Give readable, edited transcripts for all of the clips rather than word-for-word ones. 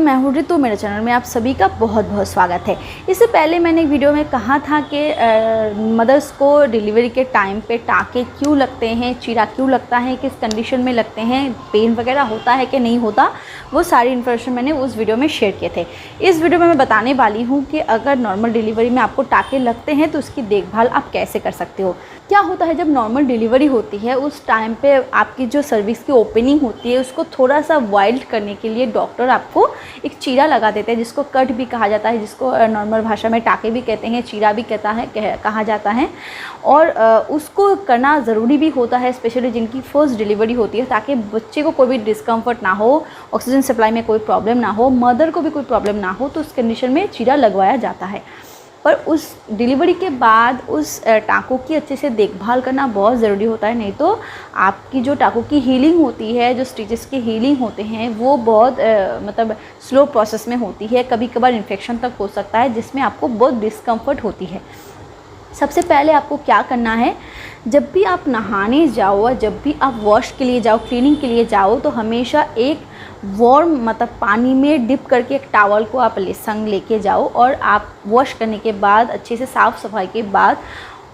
मैं हूँ रितु। मेरे चैनल में आप सभी का बहुत बहुत स्वागत है। इससे पहले मैंने एक वीडियो में कहा था कि मदर्स को डिलीवरी के टाइम पे टाँके क्यों लगते हैं, चीरा क्यों लगता है, किस कंडीशन में लगते हैं, पेन वगैरह होता है कि नहीं होता, वो सारी इन्फॉर्मेशन मैंने उस वीडियो में शेयर किए थे। इस वीडियो में मैं बताने वाली हूँ कि अगर नॉर्मल डिलीवरी में आपको टाँके लगते हैं तो उसकी देखभाल आप कैसे कर सकते हो। क्या होता है, जब नॉर्मल डिलीवरी होती है उस टाइम पे आपकी जो सर्विस की ओपनिंग होती है उसको थोड़ा सा वाइल्ड करने के लिए डॉक्टर आपको एक चीरा लगा देते हैं, जिसको कट भी कहा जाता है, जिसको नॉर्मल भाषा में टाँके भी कहते हैं, चीरा भी कहा जाता है। और उसको करना ज़रूरी भी होता है, स्पेशली जिनकी फर्स्ट डिलीवरी होती है, ताकि बच्चे को कोई भी डिस्कम्फर्ट ना हो, ऑक्सीजन सप्लाई में कोई प्रॉब्लम ना हो, मदर को भी कोई प्रॉब्लम ना हो, तो उस कंडीशन में चीरा लगवाया जाता है। पर उस डिलीवरी के बाद उस टाँकों की अच्छे से देखभाल करना बहुत ज़रूरी होता है, नहीं तो आपकी जो टाँकों की हीलिंग होती है, जो स्टिचेस की हीलिंग होते हैं, वो बहुत मतलब स्लो प्रोसेस में होती है। कभी कभार इन्फेक्शन तक हो सकता है, जिसमें आपको बहुत डिस्कम्फर्ट होती है। सबसे पहले आपको क्या करना है, जब भी आप नहाने जाओ और जब भी आप वॉश के लिए जाओ, क्लीनिंग के लिए जाओ, तो हमेशा एक वार्म मतलब पानी में डिप करके एक टॉवल को आप संग लेके जाओ और आप वॉश करने के बाद, अच्छे से साफ़ सफाई के बाद,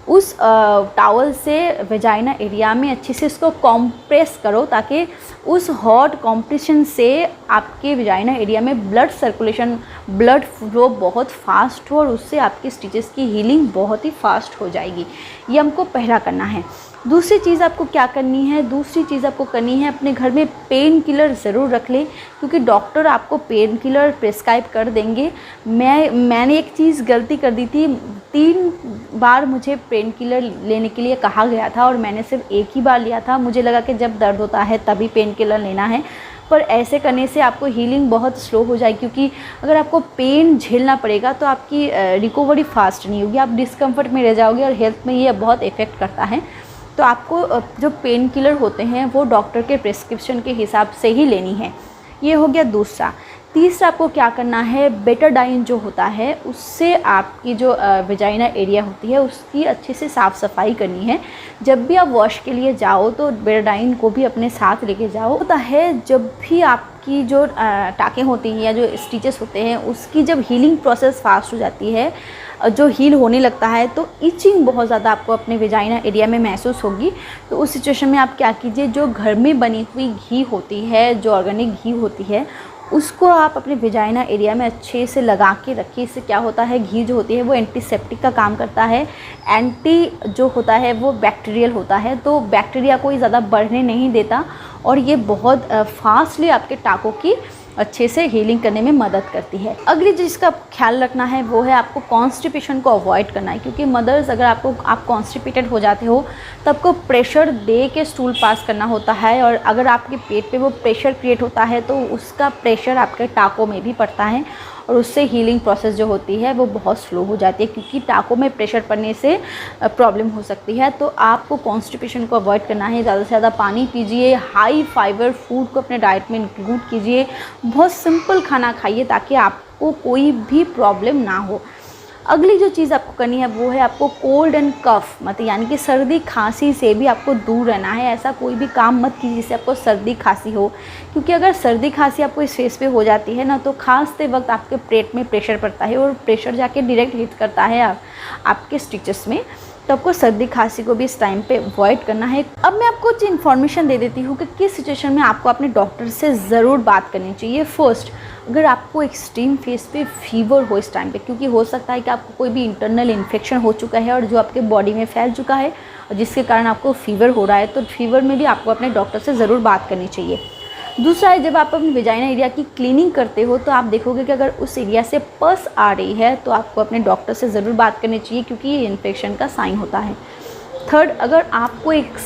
उस टॉवल से वेजाइना एरिया में अच्छे से इसको कॉम्प्रेस करो, ताकि उस हॉट कॉम्प्रेशन से आपके वेजाइना एरिया में ब्लड सर्कुलेशन, ब्लड फ्लो बहुत फास्ट हो और उससे आपकी स्टिचेस की हीलिंग बहुत ही फास्ट हो जाएगी। ये हमको पहला करना है। दूसरी चीज़ आपको क्या करनी है, दूसरी चीज़ आपको करनी है, अपने घर में पेन किलर ज़रूर रख लें, क्योंकि डॉक्टर आपको पेन किलर प्रिस्क्राइब कर देंगे। मैंने एक चीज़ गलती कर दी थी, 3 बार मुझे पेन किलर लेने के लिए कहा गया था और मैंने सिर्फ एक ही बार लिया था। मुझे लगा कि जब दर्द होता है तभी पेन किलर लेना है, पर ऐसे करने से आपको हीलिंग बहुत स्लो हो जाएगी, क्योंकि अगर आपको पेन झेलना पड़ेगा तो आपकी रिकवरी फास्ट नहीं होगी, आप डिस्कम्फर्ट में रह जाओगे और हेल्थ में ये बहुत इफ़ेक्ट करता है। तो आपको जो पेन किलर होते हैं वो डॉक्टर के प्रिस्क्रिप्शन के हिसाब से ही लेनी है। ये हो गया दूसरा। तीसरा आपको क्या करना है, बेटाडाइन जो होता है उससे आपकी जो वेजाइना एरिया होती है उसकी अच्छे से साफ़ सफाई करनी है। जब भी आप वॉश के लिए जाओ तो बेटाडाइन को भी अपने साथ लेके जाओ। होता है जब भी आपकी जो टाँकें होती हैं या जो स्टिचेस होते हैं उसकी जब हीलिंग प्रोसेस फास्ट हो जाती है, जो हील होने लगता है, तो इचिंग बहुत ज़्यादा आपको अपने वेजाइना एरिया में महसूस होगी। तो उस सिचुएशन में आप क्या कीजिए, जो घर में बनी हुई घी होती है, जो ऑर्गेनिक घी होती है, उसको आप अपने वेजाइना एरिया में अच्छे से लगा के रखिए। इससे क्या होता है, घी जो होती है वो एंटीसेप्टिक का काम करता है, एंटी जो होता है वो बैक्टीरियल होता है, तो बैक्टीरिया को ज़्यादा बढ़ने नहीं देता और ये बहुत फास्टली आपके टाँकों की अच्छे से हीलिंग करने में मदद करती है। अगली चीज़ का ख्याल रखना है वो है आपको कॉन्स्टिपेशन को अवॉइड करना है, क्योंकि मदर्स अगर आप कॉन्स्टिपेटेड हो जाते हो तो आपको प्रेशर दे के स्टूल पास करना होता है, और अगर आपके पेट पे वो प्रेशर क्रिएट होता है तो उसका प्रेशर आपके टाँकों में भी पड़ता है और उससे हीलिंग प्रोसेस जो होती है वो बहुत स्लो हो जाती है, क्योंकि टाँकों में प्रेशर पड़ने से प्रॉब्लम हो सकती है। तो आपको कॉन्स्टिपेशन को अवॉइड करना है। ज़्यादा से ज़्यादा पानी पीजिए, हाई फाइबर फूड को अपने डाइट में इंक्लूड कीजिए, बहुत सिंपल खाना खाइए ताकि आपको कोई भी प्रॉब्लम ना हो। अगली जो चीज़ आपको करनी है वो है आपको कोल्ड एंड कफ, मतलब यानी कि सर्दी खांसी से भी आपको दूर रहना है। ऐसा कोई भी काम मत कीजिए जिससे आपको सर्दी खांसी हो, क्योंकि अगर सर्दी खांसी आपको इस फेस पे हो जाती है ना, तो खांसते वक्त आपके पेट में प्रेशर पड़ता है और प्रेशर जाके डायरेक्ट हिट करता है आपके स्टिचेस में, तो आपको सर्दी खांसी को भी इस टाइम पे अवॉइड करना है। अब मैं आपको कुछ इन्फॉर्मेशन दे देती हूँ कि किस सिचुएशन में आपको अपने डॉक्टर से ज़रूर बात करनी चाहिए। फर्स्ट, अगर आपको एक्सट्रीम फेस पे फीवर हो इस टाइम पे, क्योंकि हो सकता है कि आपको कोई भी इंटरनल इन्फेक्शन हो चुका है और जो आपके बॉडी में फैल चुका है और जिसके कारण आपको फीवर हो रहा है, तो फीवर में भी आपको अपने डॉक्टर से ज़रूर बात करनी चाहिए। दूसरा है, जब आप अपनी वेजाइना एरिया की क्लीनिंग करते हो तो आप देखोगे कि अगर उस एरिया से पस आ रही है तो आपको अपने डॉक्टर से ज़रूर बात करनी चाहिए, क्योंकि ये इन्फेक्शन का साइन होता है। थर्ड, अगर आपको एक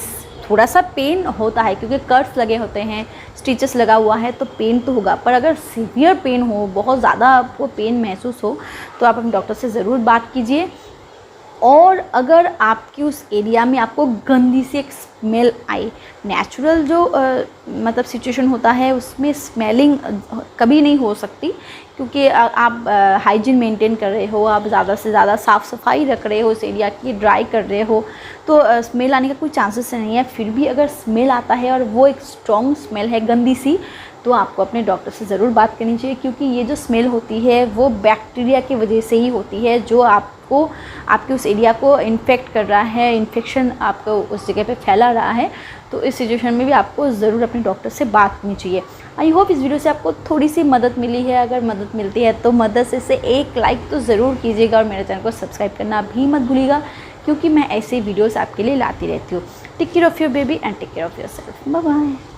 थोड़ा सा पेन होता है, क्योंकि कर्व्स लगे होते हैं, स्टिचेस लगा हुआ है, तो पेन तो होगा, पर अगर सीवियर पेन हो, बहुत ज़्यादा आपको पेन महसूस हो, तो आप अपने डॉक्टर से ज़रूर बात कीजिए। और अगर आपकी उस एरिया में आपको गंदी सी एक स्मेल आई, नेचुरल जो मतलब सिचुएशन होता है उसमें स्मेलिंग कभी नहीं हो सकती, क्योंकि आप हाइजीन मेंटेन कर रहे हो, आप ज़्यादा से ज़्यादा साफ़ सफाई रख रहे हो, उस एरिया की ड्राई कर रहे हो, तो स्मेल आने का कोई चांसेस नहीं है। फिर भी अगर स्मेल आता है और वो एक स्ट्रॉन्ग स्मेल है, गंदी सी, तो आपको अपने डॉक्टर से ज़रूर बात करनी चाहिए, क्योंकि ये जो स्मेल होती है वो बैक्टीरिया की वजह से ही होती है, जो आपको आपके उस एरिया को इन्फेक्ट कर रहा है, इन्फेक्शन आपको उस जगह पे फैला रहा है। तो इस सिचुएशन में भी आपको ज़रूर अपने डॉक्टर से बात करनी चाहिए। आई होप इस वीडियो से आपको थोड़ी सी मदद मिली है। अगर मदद मिलती है तो मदद से इसे एक लाइक तो ज़रूर कीजिएगा और मेरे चैनल को सब्सक्राइब करना भी मत भूलिएगा, क्योंकि मैं ऐसे वीडियोस आपके लिए लाती रहती हूँ। Take care of your baby and take care of yourself. Bye bye.